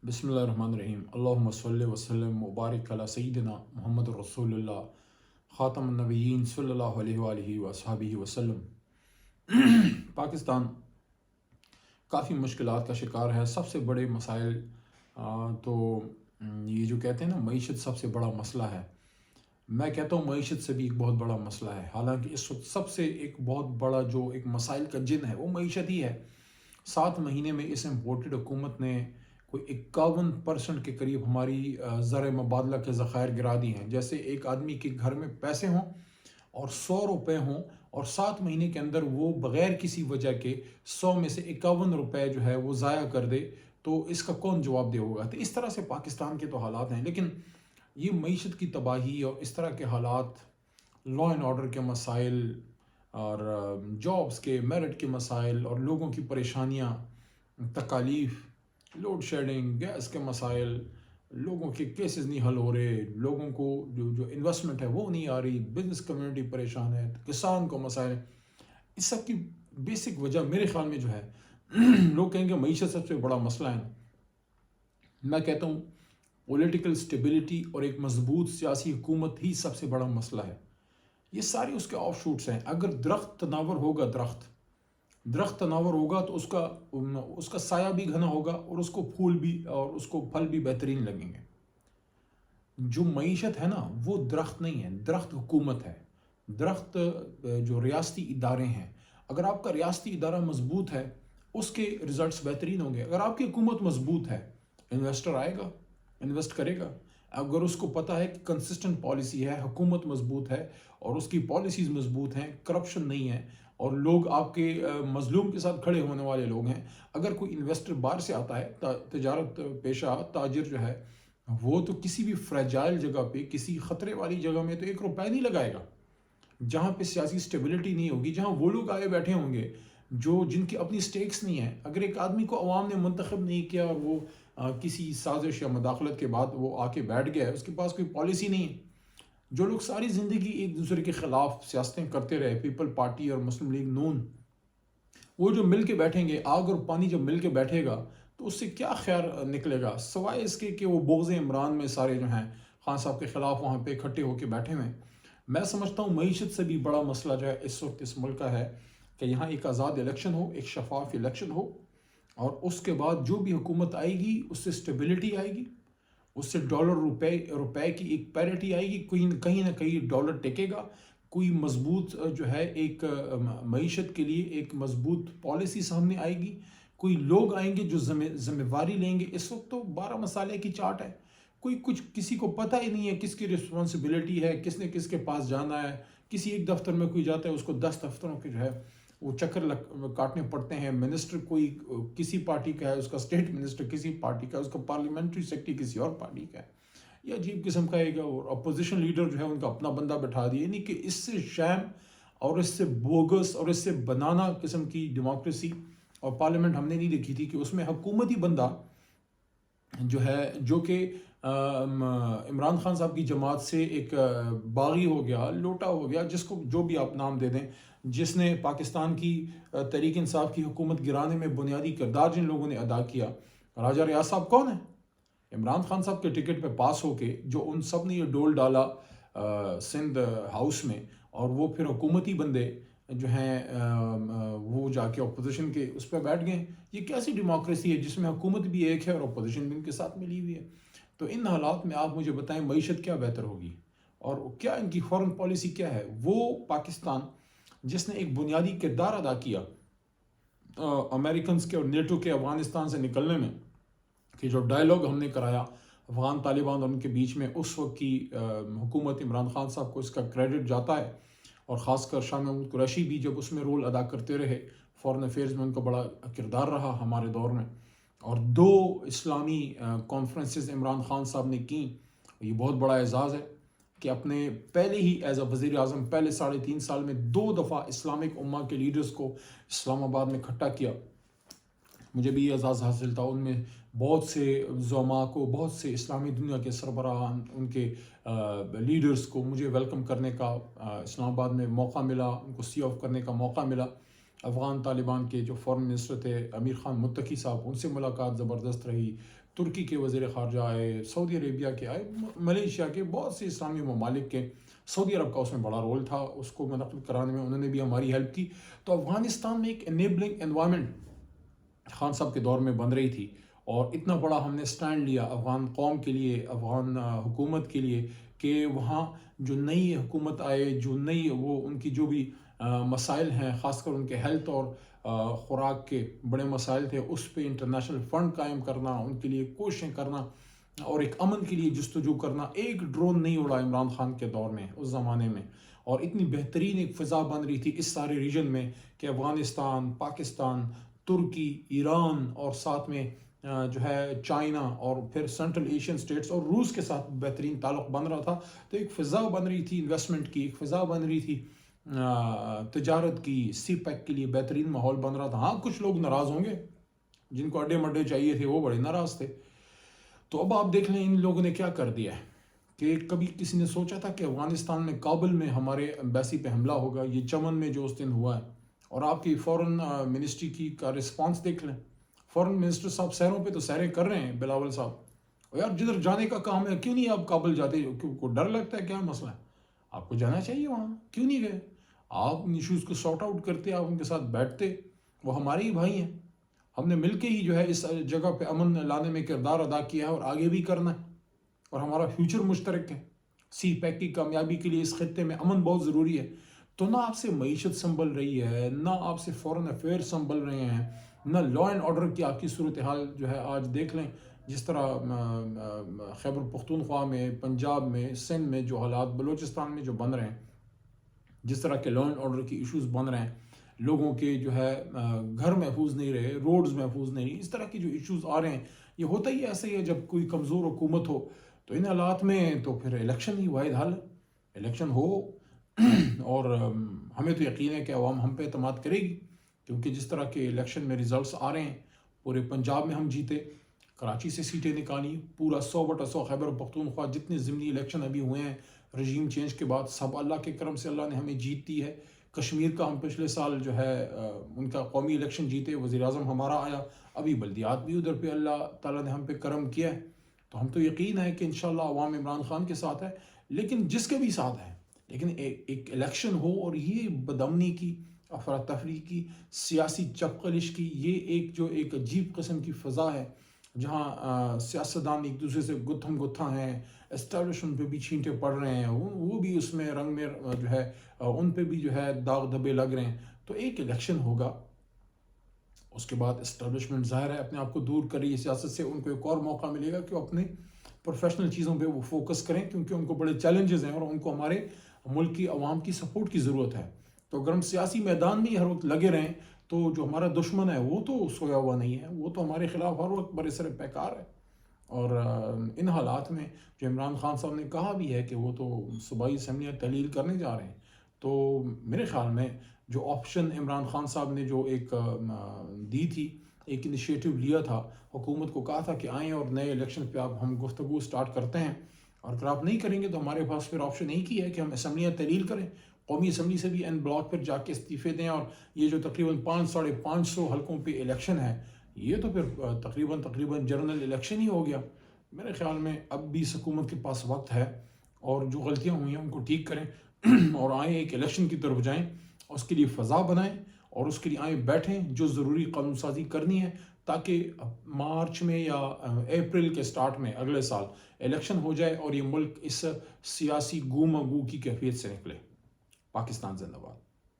بسم اللہ الرحمن الرحیم اللہم صلی وسلم مبارک علی سیدنا محمد رسول اللہ خاتم النبیین صلی اللہ علیہ وآلہ وصحبہ وسلم۔ پاکستان کافی مشکلات کا شکار ہے۔ سب سے بڑے مسائل تو یہ جو کہتے ہیں نا معیشت سب سے بڑا مسئلہ ہے۔ میں کہتا ہوں معیشت سے بھی ایک بہت بڑا مسئلہ ہے، حالانکہ اس وقت سب سے ایک بہت بڑا جو ایک مسائل کا جن ہے وہ معیشت ہی ہے۔ 7 مہینے میں اس امپورٹڈ حکومت نے کوئی 51% کے قریب ہماری زر مبادلہ کے ذخائر گرا دی ہیں۔ جیسے ایک آدمی کے گھر میں پیسے ہوں اور 100 روپے ہوں اور 7 مہینے کے اندر وہ بغیر کسی وجہ کے 100 میں سے 51 روپے جو ہے وہ ضائع کر دے، تو اس کا کون جواب دے ہوگا؟ تو اس طرح سے پاکستان کے تو حالات ہیں۔ لیکن یہ معیشت کی تباہی اور اس طرح کے حالات، لا اینڈ آرڈر کے مسائل اور جابس کے میرٹ کے مسائل اور لوگوں کی پریشانیاں، تکالیف، لوڈ شیڈنگ، گیس کے مسائل، لوگوں کے کیسز نہیں حل ہو رہے، لوگوں کو جو انویسٹمنٹ ہے وہ نہیں آ رہی، بزنس کمیونٹی پریشان ہے، کسان کو مسائل، اس سب کی بیسک وجہ میرے خیال میں جو ہے لوگ کہیں گے معیشت سب سے بڑا مسئلہ ہے۔ میں کہتا ہوں پولیٹیکل سٹیبلٹی اور ایک مضبوط سیاسی حکومت ہی سب سے بڑا مسئلہ ہے۔ یہ سارے اس کے آف شوٹس ہیں۔ اگر درخت تناور ہوگا، درخت تناور ہوگا تو اس کا سایہ بھی گھنا ہوگا اور اس کو پھول بھی اور اس کو پھل بھی بہترین لگیں گے۔ جو معیشت ہے نا وہ درخت نہیں ہے، درخت حکومت ہے۔ درخت جو ریاستی ادارے ہیں، اگر آپ کا ریاستی ادارہ مضبوط ہے اس کے رزلٹس بہترین ہوں گے۔ اگر آپ کی حکومت مضبوط ہے، انویسٹر آئے گا، انویسٹ کرے گا۔ اگر اس کو پتہ ہے کہ کنسسٹنٹ پالیسی ہے، حکومت مضبوط ہے اور اس کی پالیسیز مضبوط ہیں، کرپشن نہیں ہے اور لوگ آپ کے مظلوم کے ساتھ کھڑے ہونے والے لوگ ہیں۔ اگر کوئی انویسٹر باہر سے آتا ہے، تجارت پیشہ تاجر جو ہے، وہ تو کسی بھی فریجائل جگہ پہ، کسی خطرے والی جگہ میں تو 1 روپے نہیں لگائے گا۔ جہاں پہ سیاسی سٹیبلٹی نہیں ہوگی، جہاں وہ لوگ آئے بیٹھے ہوں گے جن کی اپنی سٹیکس نہیں ہیں، اگر ایک آدمی کو عوام نے منتخب نہیں کیا اور وہ کسی سازش یا مداخلت کے بعد وہ آ کے بیٹھ گیا ہے، اس کے پاس کوئی پالیسی نہیں ہے، جو لوگ ساری زندگی ایک دوسرے کے خلاف سیاستیں کرتے رہے، پیپل پارٹی اور مسلم لیگ نون، وہ جو مل کے بیٹھیں گے، آگ اور پانی جب مل کے بیٹھے گا تو اس سے کیا خیر نکلے گا سوائے اس کے کہ وہ بغض عمران میں سارے جو ہیں خان صاحب کے خلاف وہاں پہ اکٹھے ہو کے بیٹھے ہوئے ہیں۔ میں سمجھتا ہوں معیشت سے بھی بڑا مسئلہ جو ہے اس وقت اس ملک کا ہے کہ یہاں ایک آزاد الیکشن ہو، ایک شفاف الیکشن ہو، اور اس کے بعد جو بھی حکومت آئے گی اس سے سٹیبلٹی آئے گی، اس سے ڈالر روپے کی ایک پیرٹی آئے گی، کہیں نہ کہیں ڈالر ٹکے گا، کوئی مضبوط جو ہے ایک معیشت کے لیے ایک مضبوط پالیسی سامنے آئے گی، کوئی لوگ آئیں گے جو ذمہ داری لیں گے۔ اس وقت تو 12 مسالے کی چاٹ ہے، کسی کو پتہ ہی نہیں ہے کس کی رسپانسبلٹی ہے، کس نے کس کے پاس جانا ہے۔ کسی ایک دفتر میں کوئی جاتا ہے، اس کو 10 دفتروں کے جو ہے وہ چکر کاٹنے پڑتے ہیں۔ منسٹر کوئی کسی پارٹی کا ہے، اس کا اسٹیٹ منسٹر کسی پارٹی کا ہے، اس کا پارلیمنٹری سیکرٹری کسی اور پارٹی کا ہے، یہ عجیب قسم کا ایک اپوزیشن لیڈر جو ہے ان کا اپنا بندہ بٹھا دیا۔ یعنی کہ اس سے شیم اور اس سے بوگس اور اس سے بنانا قسم کی ڈیموکریسی اور پارلیمنٹ ہم نے نہیں دیکھی تھی کہ اس میں حکومتی بندہ جو ہے، جو کہ عمران خان صاحب کی جماعت سے ایک باغی ہو گیا، لوٹا ہو گیا، جس کو جو بھی آپ نام دے دیں، جس نے پاکستان کی تحریک انصاف کی حکومت گرانے میں بنیادی کردار جن لوگوں نے ادا کیا۔ راجہ ریاض صاحب کون ہیں؟ عمران خان صاحب کے ٹکٹ پہ پاس ہو کے جو ان سب نے یہ ڈول ڈالا سندھ ہاؤس میں، اور وہ پھر حکومتی بندے جو ہیں وہ جا کے اپوزیشن کے اس پہ بیٹھ گئے۔ یہ کیسی ڈیموکریسی ہے جس میں حکومت بھی ایک ہے اور اپوزیشن بھی ان کے ساتھ ملی ہوئی ہے؟ تو ان حالات میں آپ مجھے بتائیں معیشت کیا بہتر ہوگی اور کیا ان کی فورن پالیسی کیا ہے؟ وہ پاکستان جس نے ایک بنیادی کردار ادا کیا امریکنز کے اور نیٹو کے افغانستان سے نکلنے میں، کہ جو ڈائیلاگ ہم نے کرایا افغان طالبان اور ان کے بیچ میں، اس وقت کی حکومت عمران خان صاحب کو اس کا کریڈٹ جاتا ہے، اور خاص کر شاہ محمود قریشی بھی جب اس میں رول ادا کرتے رہے، فورن افیئرز میں ان کا بڑا کردار رہا ہمارے دور میں، اور 2 اسلامی کانفرنسز عمران خان صاحب نے کیں۔ یہ بہت بڑا اعزاز ہے کہ اپنے پہلے ہی ایز اے وزیر اعظم پہلے 3.5 سال میں 2 دفعہ اسلامک امہ کے لیڈرز کو اسلام آباد میں اکٹھا کیا۔ مجھے بھی یہ اعزاز حاصل تھا۔ ان میں بہت سے زعماء کو، بہت سے اسلامی دنیا کے سربراہان، ان کے لیڈرز کو مجھے ویلکم کرنے کا اسلام آباد میں موقع ملا، ان کو سی آف کرنے کا موقع ملا۔ افغان طالبان کے جو فورن منسٹر تھے امیر خان متقی صاحب، ان سے ملاقات زبردست رہی۔ ترکی کے وزیر خارجہ آئے، سعودی عربیہ کے آئے، ملیشیا کے، بہت سے اسلامی ممالک کے، سعودی عرب کا اس میں بڑا رول تھا، اس کو منعقد کرانے میں انہوں نے بھی ہماری ہیلپ کی. تو افغانستان میں ایک انیبلنگ انوائرمنٹ خان صاحب کے دور میں بن رہی تھی، اور اتنا بڑا ہم نے سٹینڈ لیا افغان قوم کے لیے، افغان حکومت کے لیے، کہ وہاں جو نئی حکومت آئے، جو نئی وہ ان کی جو بھی مسائل ہیں، خاص کر ان کے ہیلتھ اور خوراک کے بڑے مسائل تھے، اس پہ انٹرنیشنل فنڈ قائم کرنا، ان کے لیے کوششیں کرنا، اور ایک امن کے لیے جستجو کرنا. ایک ڈرون نہیں اڑا عمران خان کے دور میں اس زمانے میں، اور اتنی بہترین ایک فضا بن رہی تھی اس سارے ریجن میں کہ افغانستان، پاکستان، ترکی، ایران، اور ساتھ میں جو ہے چائنا، اور پھر سینٹرل ایشین سٹیٹس اور روس کے ساتھ بہترین تعلق بن رہا تھا. تو ایک فضا بن رہی تھی انویسٹمنٹ کی، ایک فضا بن رہی تھی تجارت کی، سی پیک کے لیے بہترین ماحول بن رہا تھا. ہاں کچھ لوگ ناراض ہوں گے، جن کو اڈے مڈے چاہیے تھے وہ بڑے ناراض تھے. تو اب آپ دیکھ لیں ان لوگوں نے کیا کر دیا ہے کہ کبھی کسی نے سوچا تھا کہ افغانستان میں کابل میں ہمارے ایمبیسی پہ حملہ ہوگا؟ یہ چمن میں جو اس دن ہوا ہے، اور آپ کی فورن منسٹری کی کا رسپانس دیکھ لیں. فورن منسٹر صاحب سیروں پہ تو سیریں کر رہے ہیں بلاول صاحب. اور یار جدھر جانے کا کام ہے کیوں نہیں آپ کابل جاتے؟ کیوں کو ڈر لگتا ہے؟ کیا مسئلہ ہے؟ آپ کو جانا چاہیے وہاں، کیوں نہیں گئے؟ آپ ان ایشوز کو سارٹ آؤٹ کرتے، آپ ان کے ساتھ بیٹھتے. وہ ہمارے ہی بھائی ہیں، ہم نے مل کے ہی جو ہے اس جگہ پہ امن لانے میں کردار ادا کیا ہے، اور آگے بھی کرنا ہے، اور ہمارا فیوچر مشترک ہے. سی پیک کی کامیابی کے لیے اس خطے میں امن بہت ضروری ہے. تو نہ آپ سے معیشت سنبھل رہی ہے، نہ آپ سے فورن افیئر سنبھل رہے ہیں، نہ لا اینڈ آرڈر کی آپ کی صورتحال جو ہے. آج دیکھ لیں جس طرح خیبر پختونخوا میں، پنجاب میں، سندھ میں جو حالات، بلوچستان میں جو بن رہے ہیں، جس طرح کے لا اینڈ آرڈر کی ایشوز بن رہے ہیں، لوگوں کے جو ہے گھر محفوظ نہیں رہے، روڈز محفوظ نہیں رہی، اس طرح کی جو ایشوز آ رہے ہیں، یہ ہوتا ہی ایسے ہی ہے. جب کوئی کمزور حکومت ہو تو ان حالات میں تو پھر الیکشن ہی واحد حل ہے. الیکشن ہو اور ہمیں تو یقین ہے کہ عوام ہم پہ اعتماد کرے گی، کیونکہ جس طرح کے الیکشن میں ریزلٹس آ رہے ہیں، پورے پنجاب میں ہم جیتے، کراچی سے سیٹیں نکالی، پورا 100/100 خیبر پختونخوا جتنے ضمنی الیکشن ابھی ہوئے ہیں رجیم چینج کے بعد، سب اللہ کے کرم سے اللہ نے ہمیں جیت دی ہے. کشمیر کا ہم پچھلے سال جو ہے ان کا قومی الیکشن جیتے، وزیر اعظم ہمارا آیا، ابھی بلدیات بھی ادھر پہ اللہ تعالیٰ نے ہم پہ کرم کیا ہے. تو ہم تو یقین ہے کہ انشاءاللہ عوام عمران خان کے ساتھ ہے، لیکن جس کے بھی ساتھ ہے، لیکن ایک الیکشن ہو اور یہ بدامنی کی، افراتفری کی، سیاسی چپقلش کی، یہ ایک عجیب قسم کی فضا ہے جہاں سیاستدان ایک دوسرے سے گتھم گتھا ہیں، اسٹیبلشمنٹ پہ بھی چھینٹے پڑ رہے ہیں، وہ بھی اس میں رنگ میں جو ہے ان پہ بھی جو ہے داغ دھبے لگ رہے ہیں. تو ایک الیکشن ہوگا، اس کے بعد اسٹیبلشمنٹ ظاہر ہے اپنے آپ کو دور کر رہی ہے سیاست سے، ان کو ایک اور موقع ملے گا کہ وہ اپنے پروفیشنل چیزوں پہ وہ فوکس کریں، کیونکہ ان کو بڑے چیلنجز ہیں اور ان کو ہمارے ملک کی عوام کی سپورٹ کی ضرورت ہے. تو اگر ہم سیاسی میدان میں ہر وقت لگے رہیں تو جو ہمارا دشمن ہے وہ تو سویا ہوا نہیں ہے، وہ تو ہمارے خلاف ہر وقت برسر پیکار ہے. اور ان حالات میں جو عمران خان صاحب نے کہا بھی ہے کہ وہ تو صوبائی اسمبلیاں تحلیل کرنے جا رہے ہیں، تو میرے خیال میں جو آپشن عمران خان صاحب نے جو ایک دی تھی، ایک انیشیٹو لیا تھا، حکومت کو کہا تھا کہ آئیں اور نئے الیکشن پہ آپ ہم گفتگو سٹارٹ کرتے ہیں، اور اگر آپ نہیں کریں گے تو ہمارے پاس پھر آپشن ایک ہی ہے کہ ہم اسمبلیاں تحلیل کریں، قومی اسمبلی سے بھی این بلاک پر جا کے استعفے دیں، اور یہ جو تقریباً 500-550 حلقوں پہ الیکشن ہے، یہ تو پھر تقریباً جنرل الیکشن ہی ہو گیا. میرے خیال میں اب بھی اس حکومت کے پاس وقت ہے، اور جو غلطیاں ہوئی ہیں ان کو ٹھیک کریں اور آئیں ایک الیکشن کی طرف جائیں، اس کے لیے فضا بنائیں، اور اس کے لیے آئیں بیٹھیں جو ضروری قانون سازی کرنی ہے، تاکہ مارچ میں یا اپریل کے سٹارٹ میں اگلے سال الیکشن ہو جائے اور یہ ملک اس سیاسی گو مگو کی کیفیت سے نکلے. پاکستان زندہ باد.